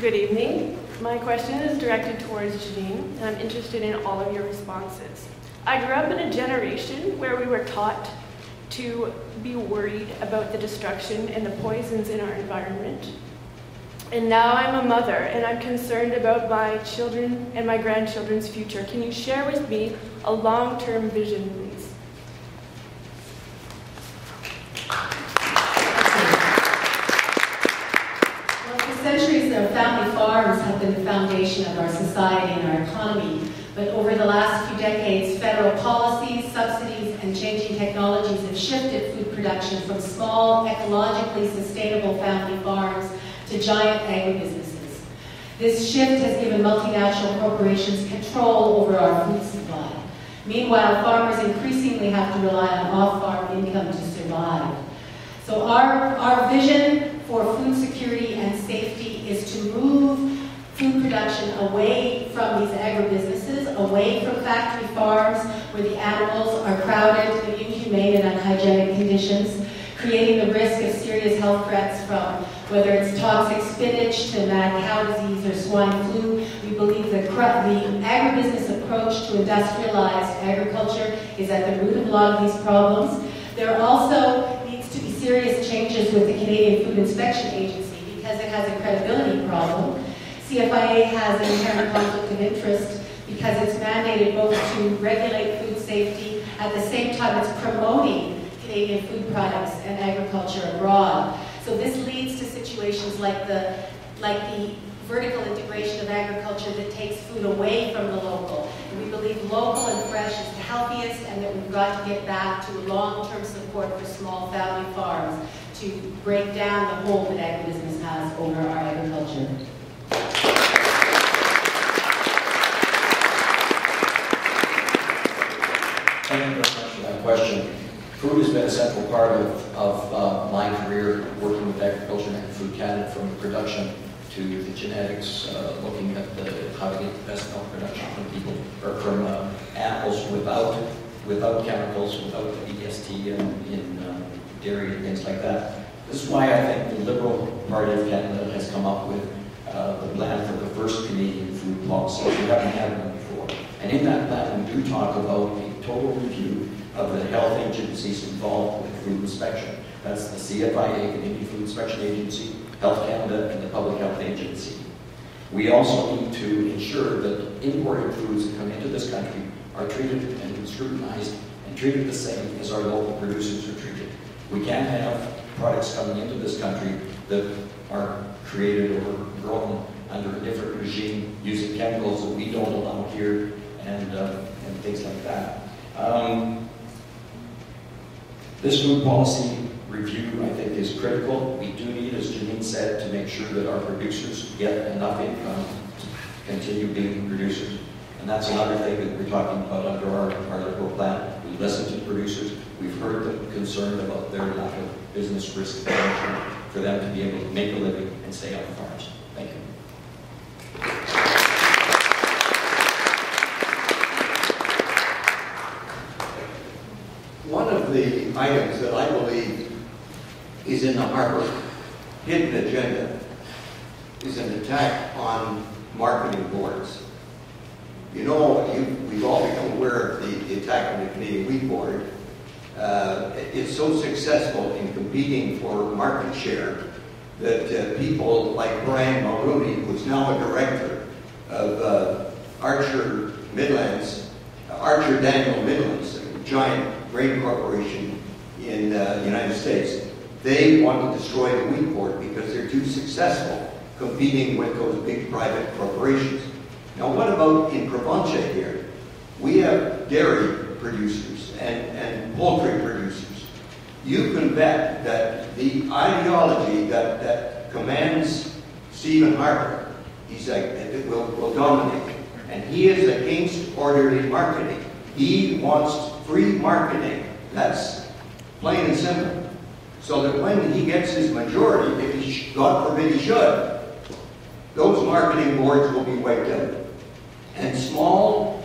Good evening. My question is directed towards Janine, and I'm interested in all of your responses. I grew up in a generation where we were taught to be worried about the destruction and the poisons in our environment. And now I'm a mother, and I'm concerned about my children and my grandchildren's future. Can you share with me a long-term vision, please? Well, for centuries, our family farms have been the foundation of our society and our economy. But over the last few decades, federal policies, subsidies, and changing technologies have shifted food production from small, ecologically sustainable family farms to giant agribusinesses. This shift has given multinational corporations control over our food supply. Meanwhile, farmers increasingly have to rely on off-farm income to survive. So our vision for food security and safety is to move food production away from these agribusinesses, away from factory farms where the animals are crowded in inhumane and unhygienic conditions, creating the risk of serious health threats from whether it's toxic spinach to mad cow disease or swine flu. We believe the agribusiness approach to industrialized agriculture is at the root of a lot of these problems. There also needs to be serious changes with the Canadian Food Inspection Agency because it has a credibility problem. CFIA has an inherent conflict of interest because it's mandated both to regulate food safety, at the same time it's promoting Canadian food products and agriculture abroad. So this leads to situations like the vertical integration of agriculture that takes food away from the local. And we believe local and fresh is the healthiest, and that we've got to get back to long-term support for small family farms to break down the hold that agribusiness has over our agriculture. Thank you very much for that question. Food has been a central part of my career, working with Agriculture and Food Canada, from the production to the genetics, looking at how to get the best milk production from people, or from animals without chemicals, without EST in dairy and things like that. This is why I think the Liberal Party of Canada has come up with the plan for the first Canadian food policy. We haven't had one before. And in that plan, we do talk about a total review of the health agencies involved with food inspection. That's the CFIA, Canadian Food Inspection Agency, Health Canada, and the Public Health Agency. We also need to ensure that imported foods that come into this country are treated and scrutinized and treated the same as our local producers are treated. We can't have products coming into this country that are created or grown under a different regime using chemicals that we don't allow here and things like that. This food policy review, I think, is critical. We do need, as Janine said, to make sure that our producers get enough income to continue being producers. And that's another thing that we're talking about under our Liberal plan. We listen to the producers. We've heard them concerned about their lack of business risk management for them to be able to make a living and stay on the farms. Thank you. One of the items that I believe is in the Harper hidden agenda is an attack on marketing boards. You know, we've all become aware of the attack on the Canadian Wheat Board. It's so successful in competing for market share that people like Brian Mulrooney, who's now a director of Archer Daniel Midlands, a giant grain corporation in the United States, they want to destroy the wheat board because they're too successful competing with those big private corporations. Now, what about in Provencher here? We have dairy producers and poultry producers. You can bet that the ideology that commands Stephen Harper, he's like, will dominate. And he is against orderly marketing. He wants free marketing. That's plain and simple. So that when he gets his majority, if he, God forbid he should, those marketing boards will be wiped out. And small